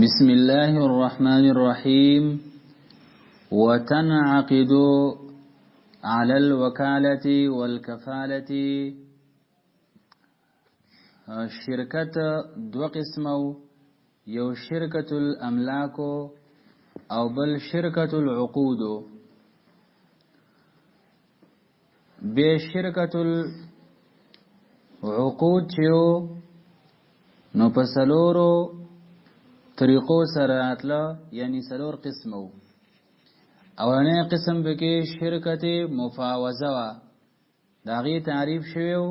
بسم الله الرحمن الرحيم. وتنعقد على الوكالة والكفالة. شركت دو قسمو، یو شرکت الاملاک او بل شرکت العقود. بے شرکت العقود چیو نو پسلورو طریقو سراتلا، یعنی سلور قسمو. اولنی قسم بکی شرکت مفاوضه و داغی تعریف شویو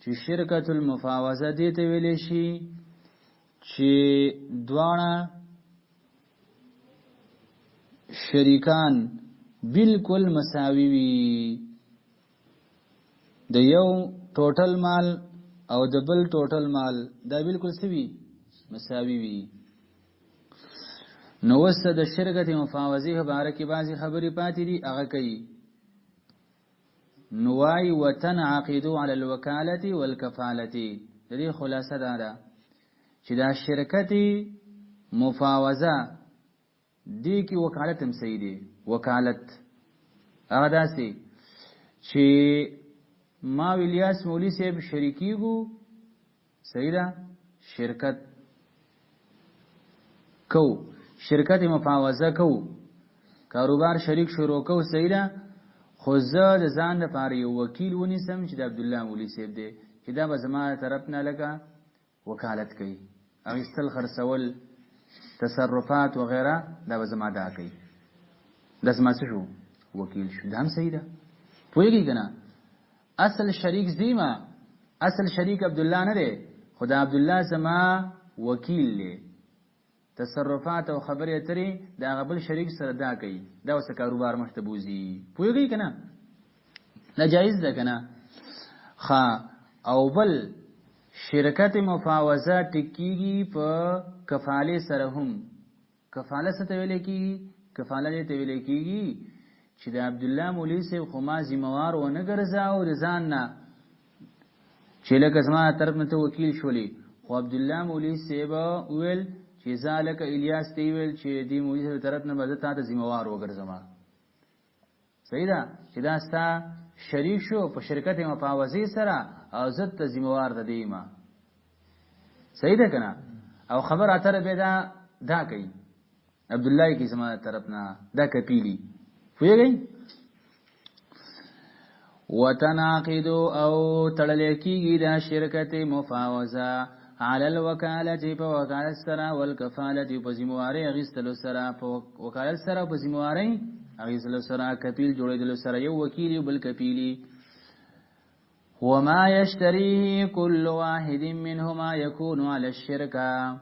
چی شرکت المفاوضه دیتا ویلی شی چی دوانا شریکان بالکل مساوی وی، د یو ټوټل مال او د بل ټوټل مال دا بالکل سوی مساوی وی. نو وسه د شرکت مفاوضه مبارکی بعضی خبری پاتې دي هغه کوي. نوای وتنعقد على الوکالة والکفالة. د دې خلاصه دا ده چې دا شرکت مفاوضه دی کی وکالت هم صحیح دی. وکالت هغه داسې چې ما ویلیاس مولی صاحب شریکیږو، صحیح ده، شرکت کو شرکت مفاوضه کو، کاروبار شریک شروع کو، صحیح ده. خو زه د ځان لپاره یو وکیل ونیسم چې د عبدالله مولی صاحب دی، چې دا به زما طرف نه لکه وکالت کوي، اخیستل خرڅول تصرفات وغیره دا به زما دا کوي، دا زما څه شو وکیل شو. دا هم صحیح ده. پوهېږئ که نه؟ اصل شریک زیما، اصل شریک عبدالله نه دی، خو دا عبدالله زما وکیل دی، تصرفات او خبرې اترې د هغه بل شریک سره دا کوي، دا اوس کاروبار مخته بوځي. پوهېږئ که نه؟ دا جایز ده که نه؟ ښه. او بل شرکت مفاوضه ټیکېږي په کفالې سره هم. کفاله څه ته ویلی کېږي؟ کفاله دې ته ویلی کېږي چې د عبدالله مولوي صاحب خو ما ذموار ونه ګرځاو د ځان نه، چې لکه زما طرف نه ته وکیل شولې، خو عبدالله مولوي صاحب وویل چې زه لکه الیاس ته ویل چې دې مولوي صاحب طرف نه به زه تا ته ذموار وګرځم. صحیح ده چې دا ستا شریک شو په شرکت مفاوضې سره او زه ته ذموار د دې ما. صحیح ده که نه؟ او خبر اتره به دا کوي عبدالله کی زما طرف نه دا کپیلی. پوهېږئ؟ وتنعقد او تړلی کېږي دا شرکت مفاوضه على الوکالة په وکالت سره، والکفالة په ذموارۍ اخیستلو سره، په وکالت سره په ذموارۍ اخیستلو سره، کپیل جوړېدلو سره، یو وکیل یو بل کپیلی. وما يشتريه كل واحد منهما يكون على الشركة.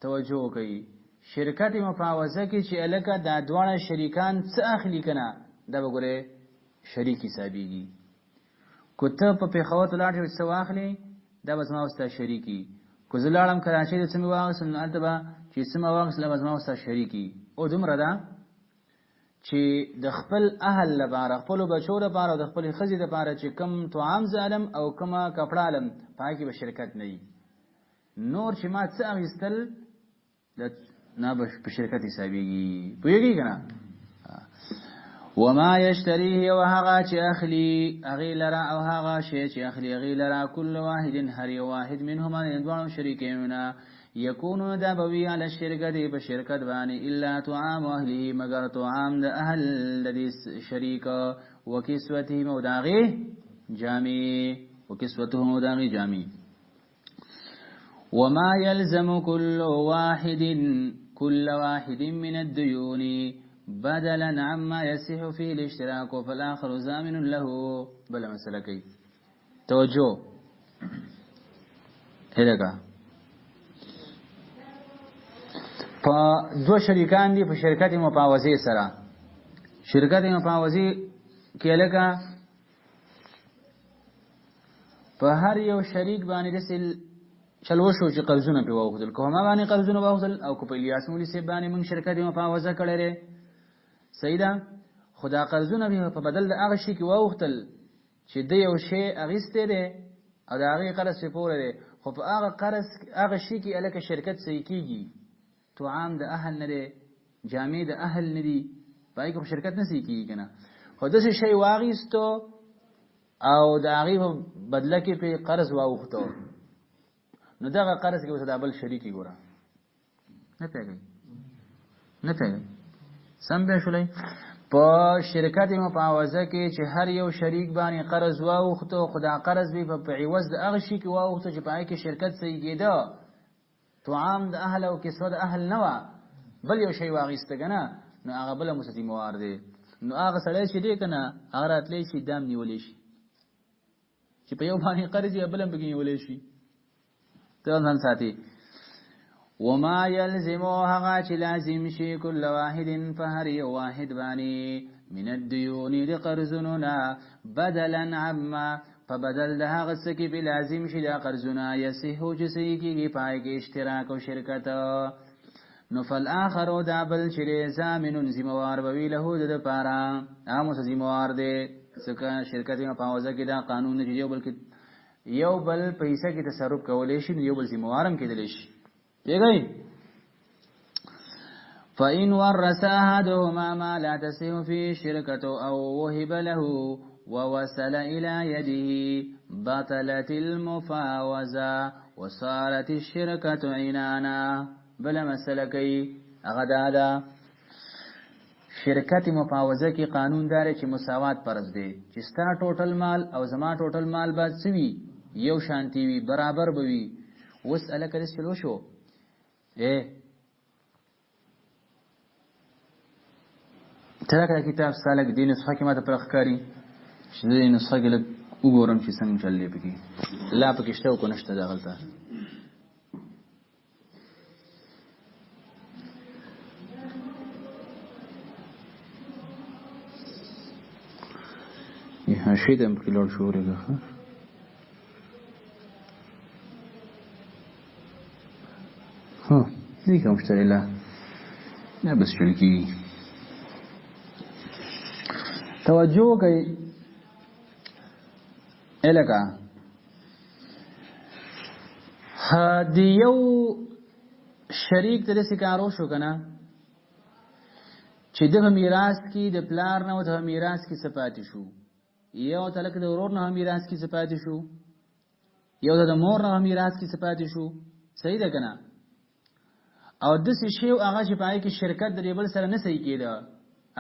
توجه کوي شرکت مفاوضه کې چې الکه دا دواړه شریکان څه اخلي کنه دا به ګوره شریک حسابېږي. کو ته په پېښور ته لاړ شې څه واخلې دا به زما ستا شریکي، کو زه لاړم کراچۍ ته څه مې واخیستل نو هلته به چې څه مې واخیستل به زما ستا شریکي. او دومره ده چې د خپل اهل لپاره، خپلو بچو لپاره او د خپلې ښځې لپاره چې کم طعام زالم او کومه کپړه علم په هغې کې به شرکت نه وي. نور چې ما څه اخیستل نه به په شرکت حسابېږي. پوهېږئ که نه؟ وما یشتریه او هغه چې اخلي هغې لره، او هغه شی چې اخلي هغې لره، کل واحد هر یو واحد منهما د دواړو شریکینو یکونو دا به وي علی الشرکت په شرکت باندې، الا طعام اهله مگر طعام د اهل د دې شریک، وکسوتهم او د هغې جامې، وکسوتهم او د هغې جامې. وما يلزم كل واحد من الديون بدلا عما يصح فيه الاشتراك فالآخر ضامن له. بلا مسئله کوي. توجه هلکه په دو شریکان دي په شرکت مفاوضې سره. شرکت مفاوضې کې لکه په هر یو شریک باندې داسې چلو شو چې قرضونه پې واوښتل، که هما باندې قرضونه واوښتل او که په الیاس مولي صاحب باندې موږ شرکت مفاوضه کړی دی، صحیح ده. خو دا قرضونه په بدل د هغه شي کې واوښتل چې د یو شی اخیستی دی او د هغې قرض پې پوره دی، خو په هغه شي کې هلکه شرکت صحیح کېږي. طعام د اهل نه دی جامې د اهل نه دي پای کې شرکت نسی کیږي کنه خو داسې شی واغیستو او د هغې په بدله کې پې قرض واوښتو نو دغه قرض کې اوس د بل شریکي ګوره نه پوهېږئ سم بیا شولی په شرکت مفاوضه کې چې هر یو شریک باندې قرض واوښتو خو دا قرض به په عوض د هغه شي کې واوښتو چې په هغې کې شرکت صحیح کېده طعام د اهل او کسوه د اهل نه وه بل یو شی واخیسته که نه نو هغه بله مستثموار دی نو هغه سړی چې دی که نه هغه راتلی شي دام نیولی شي چې په یو باندې قرض یې بل هم پکې نیولی شي ته ځان ساتي وما يلزمو هغه چې لازم شي کل واحد په هر یو واحد باندې من الديون د قرضونو نه بدلا عما په بدل د هغه څه کې به لازم شي د قرضونه یصحو چې صحیح کېږي په هغې کې اشتراک او شرکت نو فالآخر دا بل چې دی ضامن ذموار به وي له د دپاره هغه مو ذموار دی ځکه شرکت مفاوضه کې دا قانون نه چې یو بل پیسه کې تصرف کولی شي نو یو بل ذموار هم کېدلی شي پیږئ فإن ورث أحدهما ما لا تصح فيه شركة أو وهب له ووصل إلى يده بطلت المفاوضة وصارت الشركة عنانا بلا مسئله کوي هغه دا ده شرکت مفاوضه کې قانون داره چې مساوات فرض دی چې ستا ټوټل مال او زما ټوټل مال باید څه وي یو شانتي وي برابر به وي اوس هلکه داسې چلو شو ته راکړه کتاب ستا لږ دې نسخه کې ماته پرې ښکاري چې زه دې نسخه کې لږ وګورم چې څنګه چل دی پکې لا پکې شته او که نشته دغلته حاشیه ته هم پکې لوړ شو ورېږه دې که مشتری لا یا بس چل کېږي توجه وکړئ لکه د یو شریک ته داسې کار وشو که نه چې دغه میراث کې د پلار نه و دغه میراث کې څه پاتې شو یو ته لکه د ورور نه هم میراث کې څه پاتې شو یو ته د مور نه هم میراث کې څه پاتې شو صحیح ده که نه او داسې شی هغه چې په هغې کې شرکت د بل سره نه صحیح کېده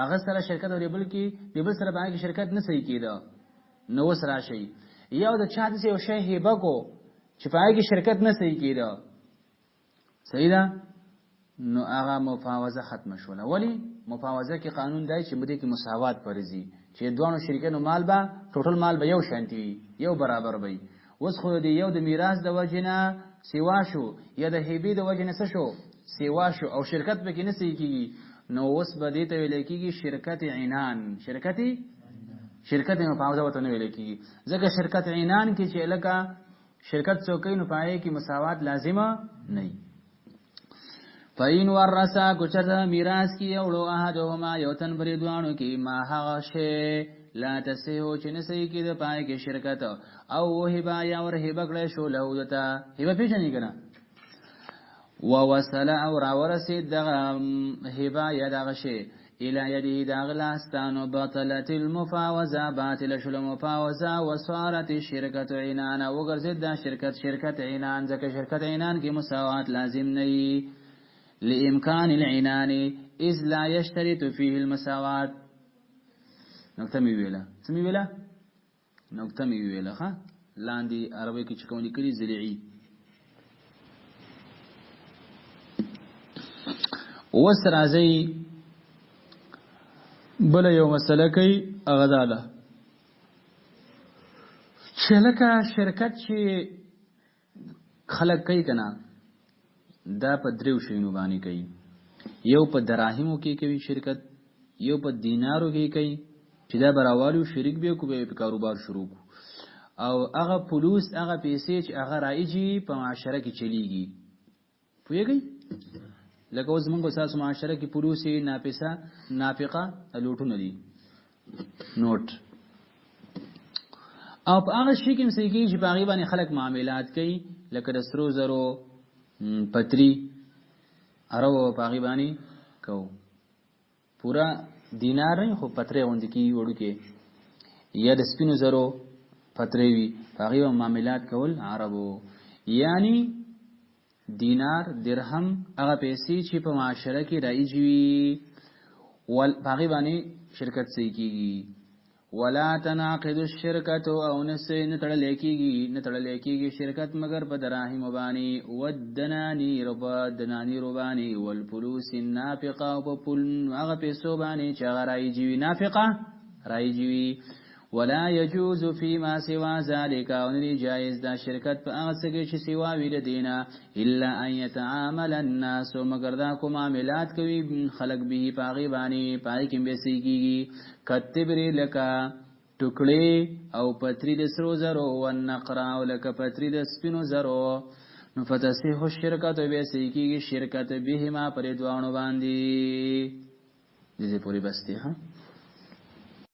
هغه سره شرکت او د بل سره په هغې کې شرکت نه صحیح کېده نو اوس راشئ یو د چا داسې یو شی هیبه کو چې په هغې کې شرکت نه صحیح کېده صحیح ده نو هغه مفاوضه ختمه شوله ولې مفاوضه کې قانون دی چې مدې کې مساوات فرضي چې دوانو شریکانو مال به ټوټل مال به یو شانتي وي یو برابر وي اوس خو د یو د میراث د وجې نه سیوا شو یا د هیبې د وجې نه څه شو سیوا شو او شرکت پکې نه صحیح کېږي نو اوس به دې ته ویلی کېږي شرکت عنان شرکت مفاوضه ورته نه ویلی کېږي ځکه شرکت عنان کې چې لکه شرکت څوک کوي نو په هغې کې مساوات لازمه نه وي فین ورثه کوچرته میراث کې یوړو احدهما یو تن پرې دواړو کې ما هغه شی لا تصحو چې نه صحیح کېده په هغې کې شرکت او وهبه یا ورهبه کړی شو له دته هبه پېژنې که نه ووصله او راورسېد دغه هبه یا دغه شی الى یده د هغه لاسته نو بطلت المفاوضه باطله شوله مفاوضه وصارت الشرکت عنانا وګرځېد دا شرکت عنان ځکه شرکت عنان کې مساوات لازم نه وي لامکان العنان اذ لا يشترط فيه المساوات نقطه می ویله څه می ویله نقطه می ویله ها لاندې عربی کې چې کوم لیکلي زلیعي اوس راځي بل یو مسله کوي هغه دا ده چې لکه شرکت چې خلک کوي که نه دا په دریو شیونو باندې کوي یو په دراهمو کې کوي شرکت یو په دینارو کې کوي چې دا براوالو شریک به کو به کاروبار شروع کو او هغه فلوس هغه پیسې چې هغه رایجي په معاشره کې چلیږي پوهیږئ لکه اوس موږ تاسو معاشره کې فلوس نافقه لوټونه دي نوٹ او په هغه شي کې هم صحیح کېږي چې په هغې باندې خلک معاملات کوي لکه د سرو زرو پتري عربو پاغي باندې کو پورا دینار نه خو پتره غوند کی وړو کې یا د سپینو زرو پتره وی پاغي معاملات کول عربو یعنی دینار درهم هغه پیسې چې په معاشره کې رایجوي ول پاغي باندې شرکت صحیح کیږي ولا تنعقد الشركه او نسين نتړل کیږي شرکت مگر په دراهم باندې ودنانی ربانی والفلوس النافقه او په پل هغه پیسو باندې چې رایجوي نافقه رایجوي ولا يجوز فيما سوى ذلك او نه جائز دا شرکت په هغه څه کې چې سوا وی د دینه الا ان يتعامل الناس مگر دا کوم معاملات کوي خلق به پاغي باندې پای کې به سيږي کتبری لکا ټوکړي او پتری د سرو زرو او نقرا او لکا پتری د سپینو زرو نو فتسیح الشرکت به سيږي شرکت به ما پر دوانو باندې دې پوری بستی ها